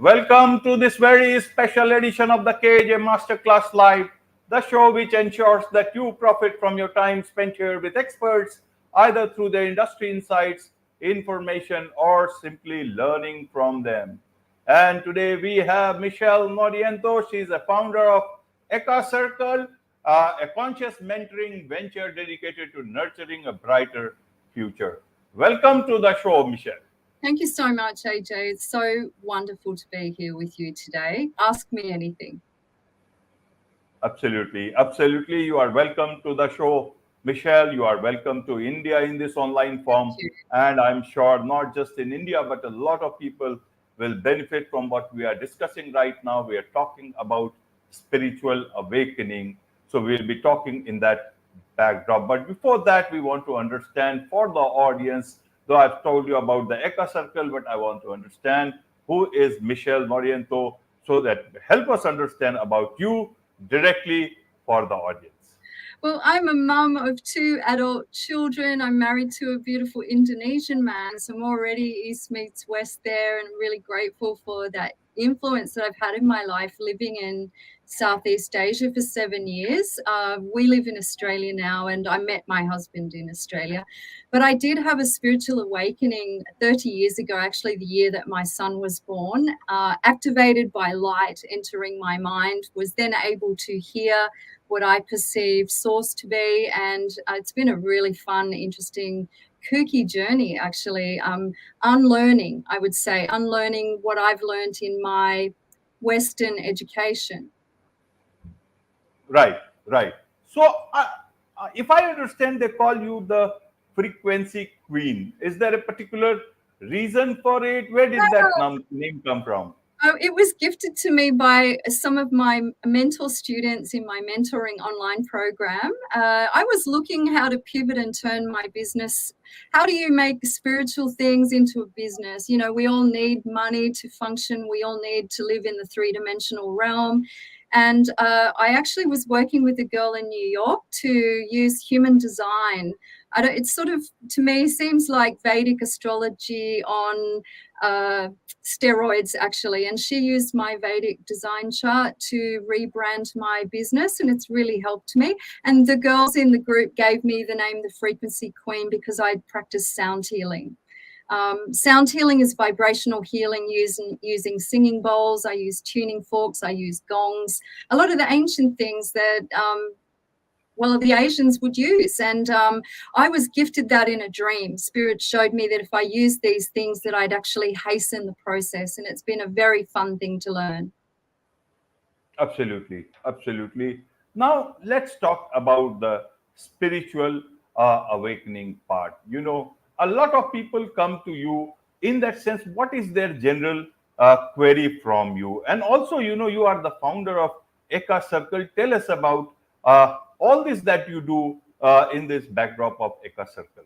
Welcome to this very special edition of the KAJ Masterclass Live, the show which ensures that you profit from your time spent here with experts, either through their industry insights, information, or simply learning from them. And today we have Michelle Noerianto. She's a founder of Eka Circle, a conscious mentoring venture dedicated to nurturing a brighter future. Welcome to the show, Michelle. Thank you so much, AJ. It's so wonderful to be here with you today. Ask me anything. Absolutely. Absolutely. You are welcome to the show, Michelle. You are welcome to India in this online form. And I'm sure not just in India, but a lot of people will benefit from what we are discussing right now. We are talking about spiritual awakening. So we'll be talking in that backdrop. But before that, we want to understand for the audience, though I've told you about the Eka Circle, but I want to understand who is Michelle Noerianto so that help us understand about you directly for the audience. Well, I'm a mum of 2 adult children. I'm married to a beautiful Indonesian man. So I'm already East meets West there, and I'm really grateful for that influence that I've had in my life living in Southeast Asia for 7 years. We live in Australia now, and I met my husband in Australia. But I did have a spiritual awakening 30 years ago, actually the year that my son was born, activated by light entering my mind, was then able to hear what I perceive source to be. And it's been a really fun, interesting, kooky journey, actually. Unlearning, I would say, unlearning what I've learned in my Western education. Right, right. So, if I understand, they call you the frequency queen. Is there a particular reason for it? Where did that name come from? It was gifted to me by some of my mentor students in my mentoring online program. I was looking how to pivot and turn my business. How do you make spiritual things into a business? You know, we all need money to function. We all need to live in the 3-dimensional realm. And I actually was working with a girl in New York to use human design. It sort of, to me, seems like Vedic astrology on steroids, actually. And she used my Vedic design chart to rebrand my business, and it's really helped me. And the girls in the group gave me the name the Frequency Queen because I'd practiced sound healing. Sound healing is vibrational healing using singing bowls. I use tuning forks. I use gongs. A lot of the ancient things that the Asians would use. And I was gifted that in a dream. Spirit showed me that if I used these things, that I'd actually hasten the process. And it's been a very fun thing to learn. Absolutely, absolutely. Now let's talk about the spiritual awakening part. You know, a lot of people come to you in that sense. What is their general query from you? And also, you know, you are the founder of Eka Circle. Tell us about all this that you do in this backdrop of Eka Circle.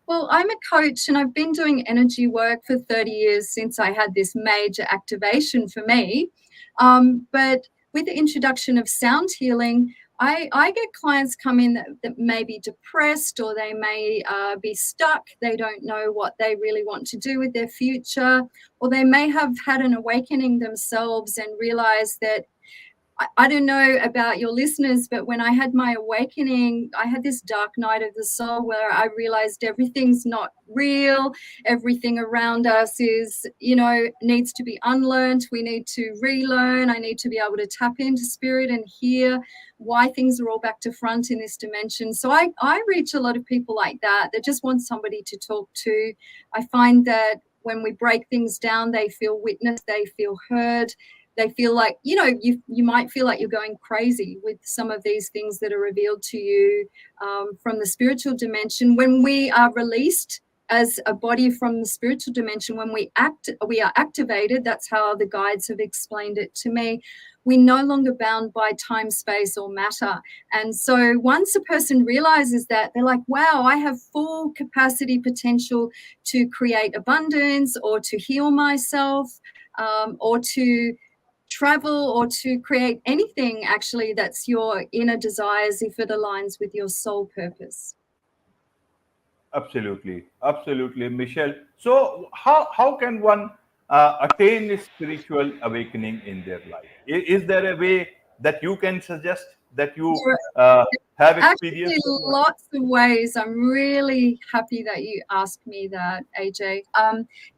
Well, I'm a coach, and I've been doing energy work for 30 years since I had this major activation for me. But with the introduction of sound healing, I get clients come in that may be depressed, or they may be stuck. They don't know what they really want to do with their future, or they may have had an awakening themselves and realize that, I don't know about your listeners, but when I had my awakening, I had this dark night of the soul where I realized everything's not real. Everything around us is, needs to be unlearned. We need to relearn. I need to be able to tap into spirit and hear why things are all back to front in this dimension. So I reach a lot of people like that just want somebody to talk to. I find that when we break things down, they feel witnessed, they feel heard. They feel like, you might feel like you're going crazy with some of these things that are revealed to you from the spiritual dimension. When we are released as a body from the spiritual dimension, when we are activated. That's how the guides have explained it to me. We're no longer bound by time, space, or matter. And so once a person realizes that, they're like, wow, I have full capacity potential to create abundance, or to heal myself, or to travel, or to create anything actually that's your inner desires, if it aligns with your soul purpose. Absolutely, absolutely, Michelle. So how can one attain a spiritual awakening in their life? Is there a way that you can suggest that you There have Actually, experienced? lots of ways. I'm really happy that you asked me that, AJ.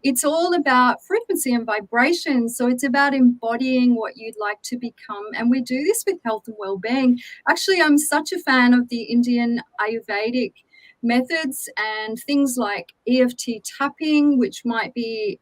It's all about frequency and vibration. So it's about embodying what you'd like to become. And we do this with health and well-being. Actually, I'm such a fan of the Indian Ayurvedic methods and things like EFT tapping, which might be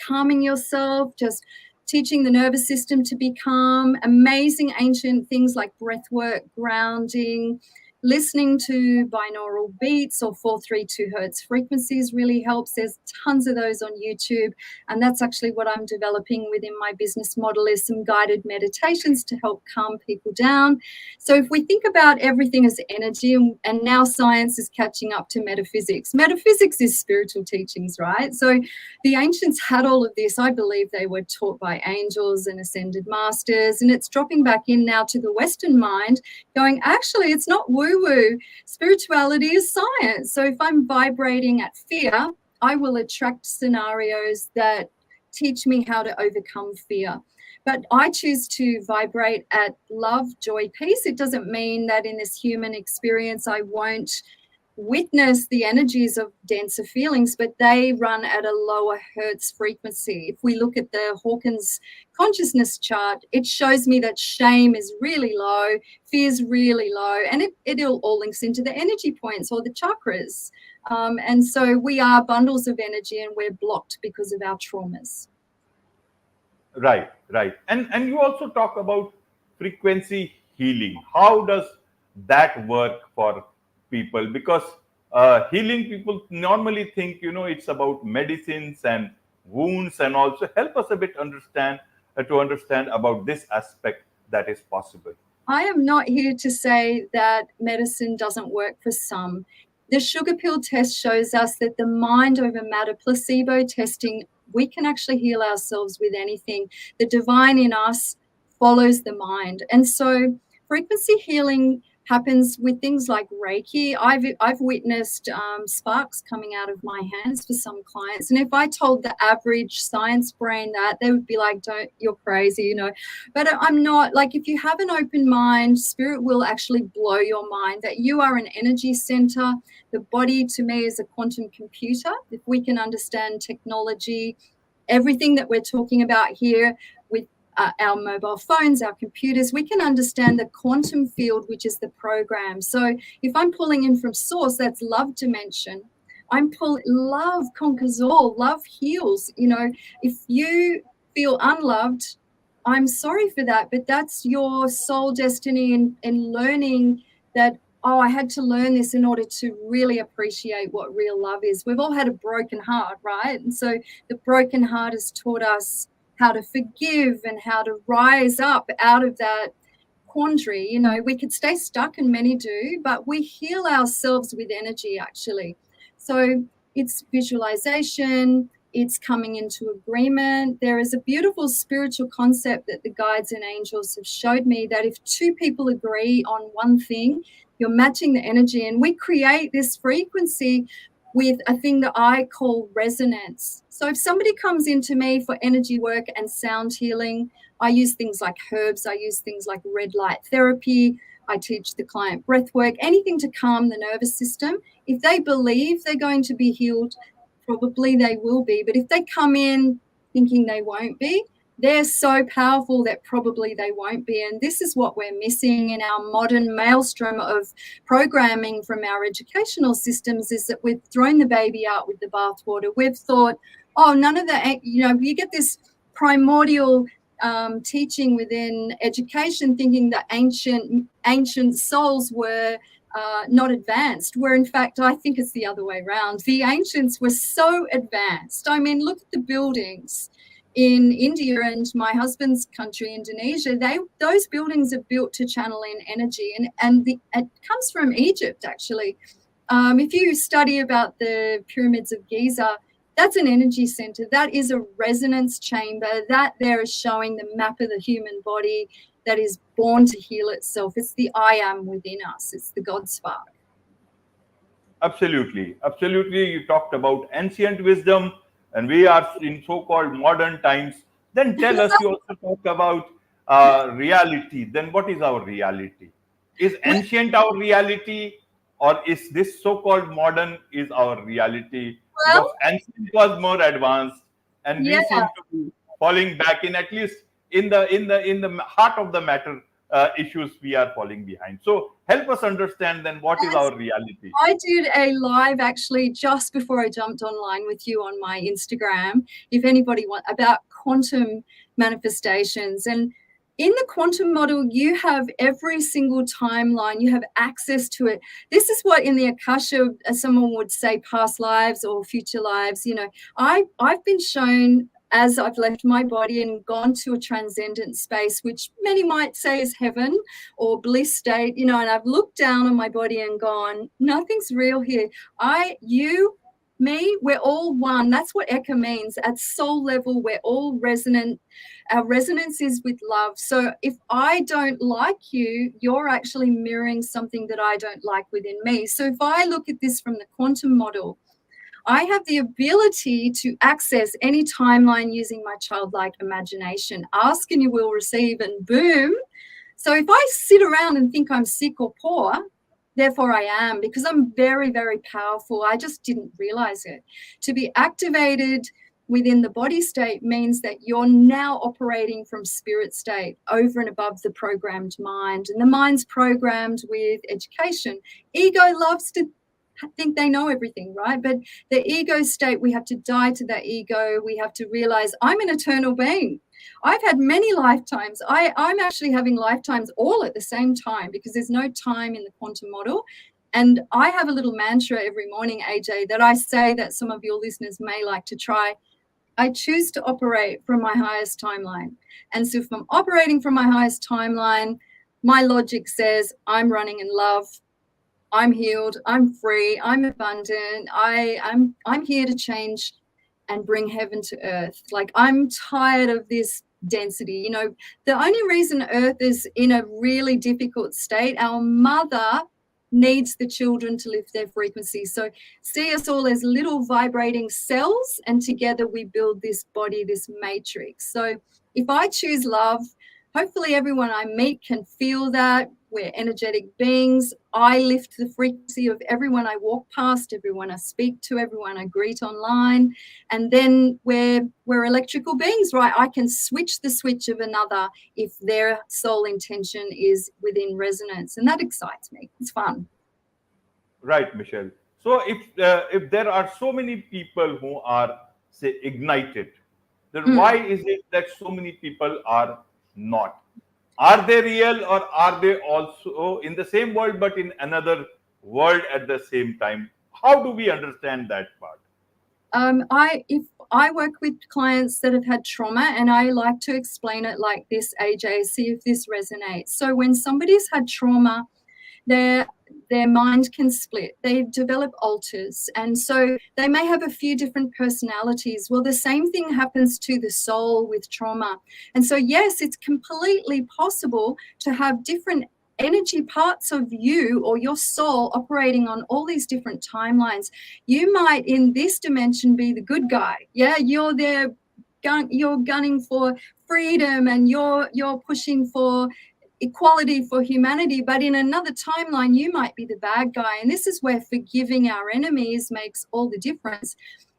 calming yourself, just teaching the nervous system to be calm, amazing ancient things like breath work, grounding, listening to binaural beats or 432 hertz frequencies really helps. There's tons of those on YouTube, and that's actually what I'm developing within my business model, is some guided meditations to help calm people down. So if we think about everything as energy, and now science is catching up to metaphysics. Metaphysics is spiritual teachings, right? So the ancients had all of this. I believe they were taught by angels and ascended masters, and it's dropping back in now to the Western mind, going, actually, it's not woo-woo. Spirituality is science. So if I'm vibrating at fear, I will attract scenarios that teach me how to overcome fear. But I choose to vibrate at love, joy, peace. It doesn't mean that in this human experience I won't witness the energies of denser feelings, but they run at a lower hertz frequency. If we look at the Hawkins consciousness chart, it shows me that shame is really low, fear is really low, and it all links into the energy points or the chakras. And so we are bundles of energy, and we're blocked because of our traumas. Right, right. And you also talk about frequency healing. How does that work for people? Because healing, people normally think, it's about medicines and wounds, and also help us a bit understand to understand about this aspect that is possible. I am not here to say that medicine doesn't work for some. The sugar pill test shows us that the mind over matter placebo testing, we can actually heal ourselves with anything. The divine in us follows the mind. And so frequency healing happens with things like Reiki. I've witnessed sparks coming out of my hands for some clients. And if I told the average science brain that, they would be like, you're crazy, But I'm not. Like, if you have an open mind, spirit will actually blow your mind that you are an energy center. The body to me is a quantum computer. If we can understand technology, everything that we're talking about here with our mobile phones, our computers, we can understand the quantum field, which is the program. So if I'm pulling in from source, that's love dimension. Love conquers all, love heals. If you feel unloved, I'm sorry for that, but that's your soul destiny in learning that, oh, I had to learn this in order to really appreciate what real love is. We've all had a broken heart, right? And so the broken heart has taught us how to forgive and how to rise up out of that quandary. We could stay stuck, and many do, but we heal ourselves with energy, actually. So it's visualization, it's coming into agreement. There is a beautiful spiritual concept that the guides and angels have showed me, that if two people agree on one thing, you're matching the energy, and we create this frequency with a thing that I call resonance. So if somebody comes into me for energy work and sound healing, I use things like herbs, I use things like red light therapy, I teach the client breath work, anything to calm the nervous system. If they believe they're going to be healed, probably they will be. But if they come in thinking they won't be, they're so powerful that probably they won't be. And this is what we're missing in our modern maelstrom of programming from our educational systems, is that we've thrown the baby out with the bathwater. We've thought, oh, none of that, you get this primordial teaching within education, thinking that ancient souls were not advanced, where in fact I think it's the other way around. The ancients were so advanced. I mean, look at the buildings in India and my husband's country, Indonesia. Those buildings are built to channel in energy, and it comes from Egypt, actually. If you study about the pyramids of Giza, that's an energy center. That is a resonance chamber. That there is showing the map of the human body that is born to heal itself. It's the I am within us. It's the God spark. Absolutely, absolutely. You talked about ancient wisdom. and we are in so-called modern times, then tell us, you also talk about reality. Then what is our reality? Is ancient our reality, or is this so-called modern is our reality? Because Well, ancient was more advanced, and yeah. we seem to be falling back in, at least in the heart of the matter issues, we are falling behind. So help us understand then what is our reality. I did a live actually just before I jumped online with you on my Instagram. If anybody wants about quantum manifestations, and in the quantum model, you have every single timeline, you have access to it. This is what in the Akasha, someone would say past lives or future lives. You know, I've been shown as I've left my body and gone to a transcendent space, which many might say is heaven or bliss state, you know, and I've looked down on my body and gone, nothing's real here. You, me, we're all one. That's what Eka means. At soul level, we're all resonant. Our resonance is with love. So if I don't like you, you're actually mirroring something that I don't like within me. So if I look at this from the quantum model, I have the ability to access any timeline using my childlike imagination. Ask and you will receive, and boom. So if I sit around and think I'm sick or poor, therefore I am, because I'm very, very powerful. I just didn't realize it. To be activated within the body state means that you're now operating from spirit state over and above the programmed mind. And the mind's programmed with education. Ego loves to think they know everything, right? But the ego state, we have to die to that ego. We have to realize I'm an eternal being. I've had many lifetimes. I'm actually having lifetimes all at the same time, because there's no time in the quantum model. And I have a little mantra every morning, AJ, that I say that some of your listeners may like to try. I choose to operate from my highest timeline. And so if I'm operating from my highest timeline, my logic says I'm running in love. I'm healed, I'm free, I'm abundant, I'm here to change and bring heaven to earth. Like, I'm tired of this density. You know, the only reason earth is in a really difficult state, our mother needs the children to lift their frequency. So see us all as little vibrating cells, and together we build this body, this matrix. So if I choose love, hopefully everyone I meet can feel that. We're energetic beings. I lift the frequency of everyone I walk past, everyone I speak to, everyone I greet online. And then we're electrical beings, right? I can switch the switch of another if their soul intention is within resonance. And that excites me. It's fun. Right, Michelle. So if there are so many people who are, say, ignited, then why is it that so many people are not? Are they real, or are they also in the same world but in another world at the same time? How do we understand that part? If I work with clients that have had trauma, and I like to explain it like this, AJ, see if this resonates. So when somebody's had trauma, their mind can split. They develop alters. And so they may have a few different personalities. Well, the same thing happens to the soul with trauma. And so, yes, it's completely possible to have different energy parts of you or your soul operating on all these different timelines. You might in this dimension be the good guy. Yeah, you're there, you're gunning for freedom, and you're pushing for equality for humanity, but in another timeline you might be the bad guy. And this is where forgiving our enemies makes all the difference.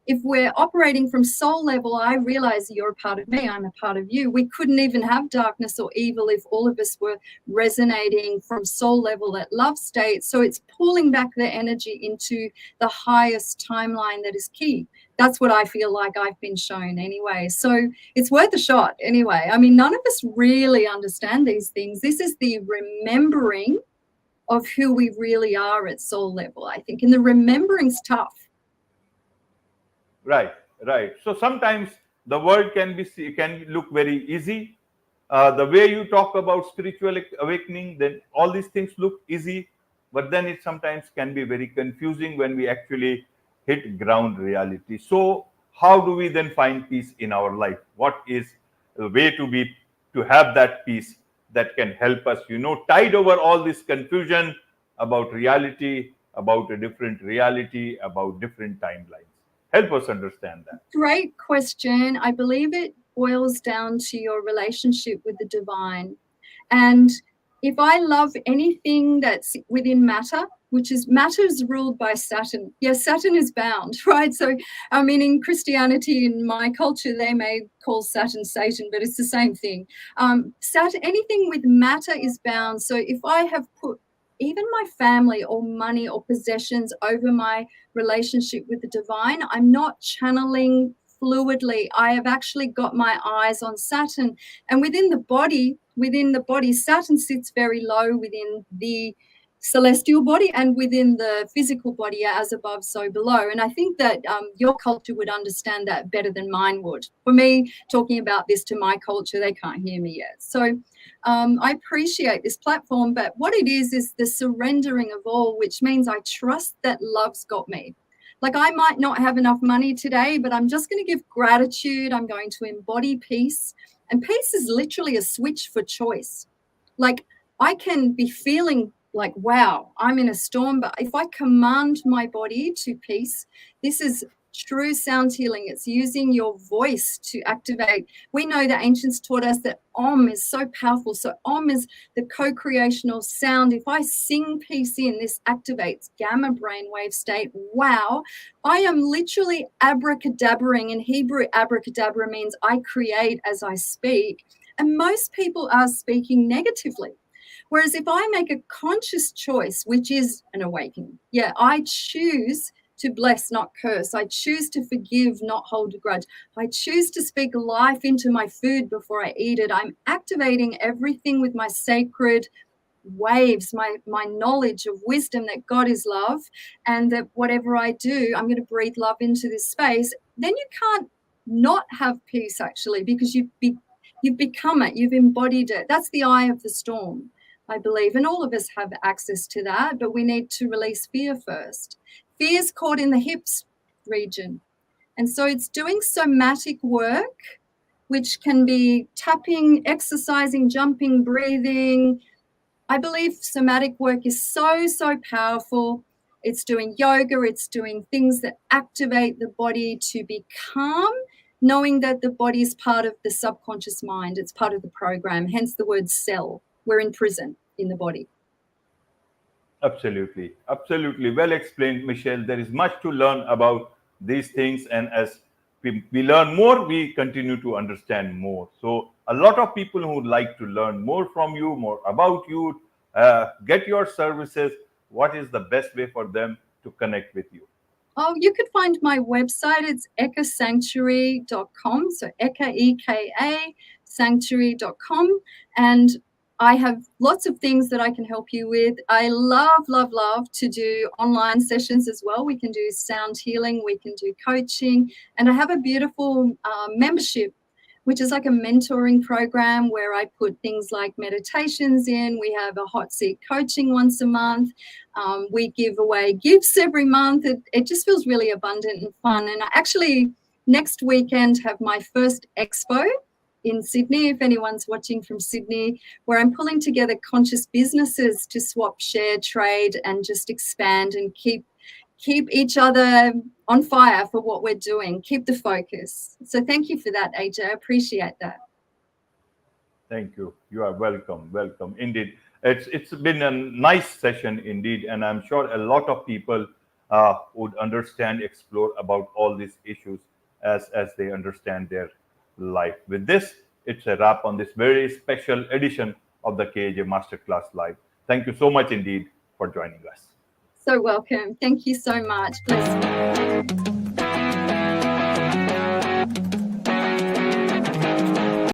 If we're operating from soul level, I realize you're a part of me, I'm a part of you. We couldn't even have darkness or evil if all of us were resonating from soul level at love state. So it's pulling back the energy into the highest timeline that is key. That's what I feel like I've been shown anyway. So it's worth a shot anyway. I mean, none of us really understand these things. This is the remembering of who we really are at soul level, I think. And the remembering's tough. Right, right. So sometimes the world can look very easy. The way you talk about spiritual awakening, then all these things look easy, but then it sometimes can be very confusing when we actually hit ground reality. So how do we then find peace in our life? What is the way to have that peace that can help us, tide over all this confusion about reality, about a different reality, about different timelines? Help us understand that. Great question. I believe it boils down to your relationship with the divine. And if I love anything that's within matter, which is matter is ruled by Saturn. Yes, Saturn is bound, right? So, I mean, in Christianity, in my culture, they may call Saturn Satan, but it's the same thing. Saturn, anything with matter is bound. So if I have put even my family or money or possessions over my relationship with the divine, I'm not channeling fluidly. I have actually got my eyes on Saturn. And within the body, Saturn sits very low within the celestial body and within the physical body, as above, so below. And I think that your culture would understand that better than mine would. For me, talking about this to my culture, they can't hear me yet. So I appreciate this platform, but what it is the surrendering of all, which means I trust that love's got me. Like, I might not have enough money today, but I'm just going to give gratitude. I'm going to embody peace. And peace is literally a switch for choice. Like, I can be feeling like, wow, I'm in a storm, but if I command my body to peace, this is true sound healing. It's using your voice to activate. We know the ancients taught us that Om is so powerful. So Om is the co-creational sound. If I sing peace in, this activates gamma brainwave state. Wow, I am literally abracadabbering. In Hebrew, abracadabra means I create as I speak. And most people are speaking negatively. Whereas if I make a conscious choice, which is an awakening, I choose to bless, not curse. I choose to forgive, not hold a grudge. I choose to speak life into my food before I eat it. I'm activating everything with my sacred waves, my knowledge of wisdom that God is love, and that whatever I do, I'm going to breathe love into this space. Then you can't not have peace, actually, because you've become it. You've embodied it. That's the eye of the storm, I believe. And all of us have access to that, but we need to release fear first. Fear is caught in the hips region. And so it's doing somatic work, which can be tapping, exercising, jumping, breathing. I believe somatic work is so, so powerful. It's doing yoga. It's doing things that activate the body to be calm, knowing that the body is part of the subconscious mind. It's part of the program, hence the word cell. We're in prison in the body. Absolutely. Absolutely. Well explained, Michelle. There is much to learn about these things. And as we learn more, we continue to understand more. So a lot of people who would like to learn more from you, more about you, get your services, what is the best way for them to connect with you? Oh, you could find my website. It's ekasanctuary.com. So Eka, E-K-A, sanctuary.com. And I have lots of things that I can help you with. I love, love, love to do online sessions as well. We can do sound healing. We can do coaching. And I have a beautiful membership, which is like a mentoring program where I put things like meditations in. We have a hot seat coaching once a month. We give away gifts every month. It just feels really abundant and fun. And I actually, next weekend, have my first expo in Sydney, if anyone's watching from Sydney, where I'm pulling together conscious businesses to swap, share, trade, and just expand and keep each other on fire for what we're doing. Keep the focus. So thank you for that, AJ. I appreciate that. Thank you. You are welcome. Welcome. Indeed. It's been a nice session indeed. And I'm sure a lot of people would understand, explore about all these issues as they understand their life. With this, it's a wrap on this very special edition of the KAJ Masterclass Live. Thank you so much indeed for joining us. So welcome. Thank you so much. Bless you.